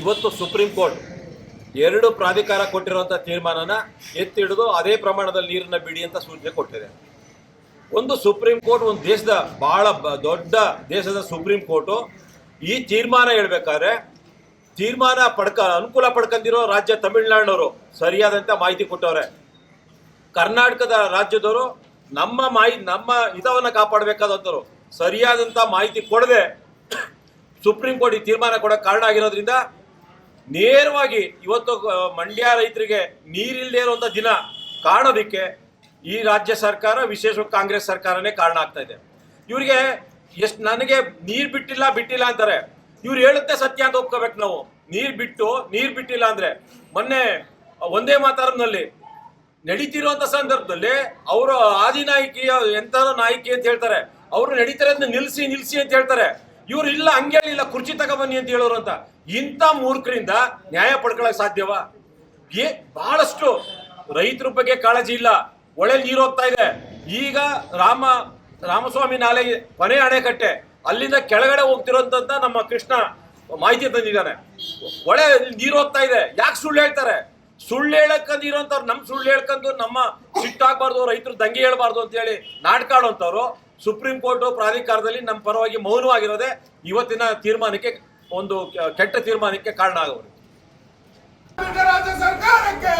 ಇವತ್ತು supreme court ಎರಡು ಪ್ರಾಧಿಕಾರ ಕೊಟ್ಟಿರುವಂಥ ತೀರ್ಮಾನನ ಎತ್ತಿ ಹಿಡಿದು ಅದೇ ಪ್ರಮಾಣದಲ್ಲಿ ನೀರನ್ನ ಬಿಡಿ ಅಂತ ಸೂಚನೆ ಕೊಟ್ಟಿದೆ. ಒಂದು ಸುಪ್ರೀಂ ಕೋರ್ಟ್, ಒಂದು ದೇಶದ ಬಹಳ ದೊಡ್ಡ ದೇಶದ ಸುಪ್ರೀಂ ಕೋರ್ಟು ಈ ತೀರ್ಮಾನ ಹೇಳ್ಬೇಕಾದ್ರೆ ಅನುಕೂಲ ಪಡ್ಕೊಂಡಿರೋ ರಾಜ್ಯ ತಮಿಳುನಾಡಿನವರು ಸರಿಯಾದಂಥ ಮಾಹಿತಿ ಕೊಟ್ಟವ್ರೆ. ಕರ್ನಾಟಕದ ರಾಜ್ಯದವರು ನಮ್ಮ ಹಿತವನ್ನು ಕಾಪಾಡಬೇಕಾದಂಥವ್ರು ಸರಿಯಾದಂಥ ಮಾಹಿತಿ ಕೊಡದೆ ಸುಪ್ರೀಂ ಕೋರ್ಟ್ ಈ ತೀರ್ಮಾನ ಕೊಡೋಕೆ ಕಾರಣ ಆಗಿರೋದ್ರಿಂದ ನೇರವಾಗಿ ಇವತ್ತು ಮಂಡ್ಯ ರೈತರಿಗೆ ನೀರಿಲ್ಲದೆ ಇರುವಂಥ ದಿನ ಕಾಣೋದಕ್ಕೆ ಈ ರಾಜ್ಯ ಸರ್ಕಾರ, ವಿಶೇಷವಾಗಿ ಕಾಂಗ್ರೆಸ್ ಸರ್ಕಾರನೇ ಕಾರಣ ಆಗ್ತಾ ಇದೆ. ಇವರಿಗೆ ನನಗೆ ನೀರು ಬಿಟ್ಟಿಲ್ಲ ಅಂತಾರೆ. ಇವ್ರು ಹೇಳುತ್ತೆ ಸತ್ಯ ಅಂತ ಒಪ್ಕೋಬೇಕು ನಾವು. ನೀರು ಬಿಟ್ಟಿಲ್ಲ ಅಂದ್ರೆ ಮೊನ್ನೆ ಒಂದೇ ಮಾತಾರಂನಲ್ಲಿ ನಡೀತಿರುವಂಥ ಸಂದರ್ಭದಲ್ಲಿ ಅವರು ಆದಿನಾಯಕಿ ಎಂತಾರೋ ನಾಯಕಿ ಅಂತ ಹೇಳ್ತಾರೆ, ಅವರು ನಡೀತಾರೆ ನಿಲ್ಸಿ ಅಂತ ಹೇಳ್ತಾರೆ. ಇವ್ರು ಇಲ್ಲ, ಹಂಗೆ ಇಲ್ಲ, ಕುರ್ಚಿ ತಗೊಬನ್ನಿ ಅಂತ ಹೇಳೋರು ಅಂತ. ಇಂಥ ಮೂರ್ಖರಿಂದ ನ್ಯಾಯ ಪಡ್ಕೊಳ್ಳೋಕೆ ಸಾಧ್ಯವಾ? ಬಹಳಷ್ಟು ರೈತರ ಬಗ್ಗೆ ಕಾಳಜಿ ಇಲ್ಲ. ಒಳ್ಳೆ ನೀರು ಹೋಗ್ತಾ ಇದೆ. ಈಗ ರಾಮಸ್ವಾಮಿ ನಾಲೆ ಕೊನೆ ಅಣೆಕಟ್ಟೆ, ಅಲ್ಲಿಂದ ಕೆಳಗಡೆ ಹೋಗ್ತಿರೋಂಥ ನಮ್ಮ ಕೃಷ್ಣ ಮಾಹಿತಿ ತಂದಿದ್ದಾನೆ. ಒಳ್ಳೆ ನೀರು ಹೋಗ್ತಾ ಇದೆ. ಯಾಕೆ ಸುಳ್ಳು ಹೇಳ್ತಾರೆ? ಸುಳ್ಳು ಹೇಳಕ್ಕಂದಿರೋಂಥವ್ರು ನಮ್ಮ ಸುಳ್ಳು ಹೇಳ್ಕೊಂಡು ನಮ್ಮ ಸಿಟ್ಟಾಗಬಾರ್ದು, ರೈತರು ದಂಗೆ ಹೇಳ್ಬಾರ್ದು ಅಂತ ಹೇಳಿ ನಾಟಕ ಆಡೋಂಥವ್ರು ಸುಪ್ರೀಂ ಕೋರ್ಟ್ ಪ್ರಾಧಿಕಾರದಲ್ಲಿ ನಮ್ಮ ಪರವಾಗಿ ಮೌನವಾಗಿರೋದೇ ಇವತ್ತಿನ ತೀರ್ಮಾನಕ್ಕೆ, ಒಂದು ಕೆಟ್ಟ ತೀರ್ಮಾನಕ್ಕೆ ಕಾರಣ ಆಗೋರು. ರಾಜ್ಯ ಸರ್ಕಾರಕ್ಕೆ